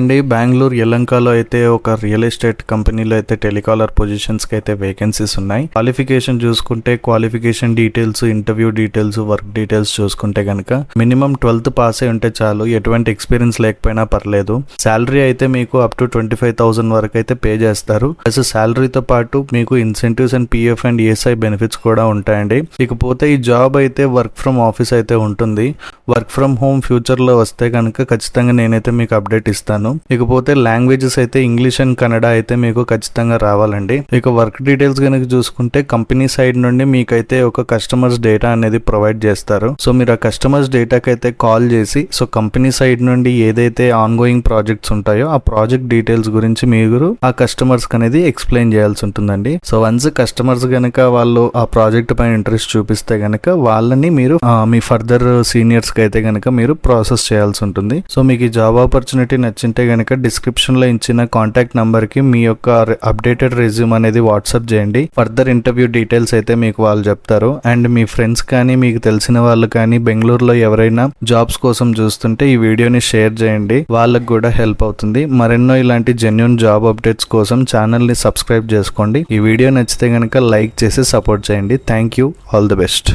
అండి, బెంగళూరు యలంకలో అయితే ఒక రియల్ ఎస్టేట్ కంపెనీలో అయితే టెలికాలర్ పొజిషన్స్కి అయితే వేకెన్సీస్ ఉన్నాయి. క్వాలిఫికేషన్ చూసుకుంటే qualification details, interview details, work details చూసుకుంటే కనుక మినిమం 12th పాస్ అయి ఉంటే చాలు, ఎటువంటి ఎక్స్పీరియన్స్ లేకపోయినా పర్లేదు. శాలరీ అయితే మీకు అప్ టు 25,000 వరకు అయితే పే చేస్తారు. ప్లస్ శాలరీతో పాటు మీకు incentives and PF and ESI benefits కూడా ఉంటాయండి. ఇకపోతే ఈ జాబ్ అయితే వర్క్ ఫ్రమ్ ఆఫీస్ అయితే ఉంటుంది. వర్క్ ఫ్రమ్ హోమ్ ఫ్యూచర్లో వస్తే కనుక ఖచ్చితంగా నేనైతే మీకు అప్డేట్ ఇస్తాను. ఇకపోతే లాంగ్వేజెస్ అయితే ఇంగ్లీష్ అండ్ కన్నడ అయితే మీకు ఖచ్చితంగా రావాలండి. ఇక వర్క్ డీటెయిల్స్ కనుక చూసుకుంటే కంపెనీ సైడ్ నుండి మీకైతే ఒక కస్టమర్స్ డేటా అనేది ప్రొవైడ్ చేస్తారు. సో మీరు ఆ కస్టమర్స్ డేటాకి అయితే కాల్ చేసి సో కంపెనీ సైడ్ నుండి ఏదైతే ఆన్ గోయింగ్ ప్రాజెక్ట్స్ ఉంటాయో ఆ ప్రాజెక్ట్ డీటెయిల్స్ గురించి మీరు ఆ కస్టమర్స్ అనేది ఎక్స్ప్లెయిన్ చేయాల్సి ఉంటుందండి. సో వన్స్ కస్టమర్స్ కనుక వాళ్ళు ఆ ప్రాజెక్ట్ పైన ఇంట్రెస్ట్ చూపిస్తే కనుక వాళ్ళని మీరు మీ ఫర్దర్ సీనియర్స్ కి అయితే కనుక మీరు ప్రాసెస్ చేయాల్సి ఉంటుంది. సో మీకు ఈ జాబ్ ఆపర్చునిటీ నచ్చింటే కనుక డిస్క్రిప్షన్ లో ఇచ్చిన కాంటాక్ట్ నంబర్ కి మీ యొక్క అప్డేటెడ్ రెజ్యూమ్ అనేది వాట్సాప్ చేయండి. ఫర్దర్ ఇంటర్వ్యూ డీటెయిల్స్ అయితే మీకు వాళ్ళు చెప్తారు. అండ్ మీ ఫ్రెండ్స్ కానీ మీకు తెలిసిన వాళ్ళు కానీ బెంగళూరులో ఎవరైనా జాబ్స్ కోసం చూస్తుంటే ఈ వీడియోని షేర్ చేయండి, వాళ్ళకి కూడా హెల్ప్ అవుతుంది. మరెన్నో ఇలాంటి జెన్యూన్ జాబ్ అప్డేట్స్ కోసం ఛానల్ ని సబ్స్క్రైబ్ చేసుకోండి. ఈ వీడియో నచ్చితే కనుక లైక్ చేసి సపోర్ట్ చేయండి. Thank you, all the best.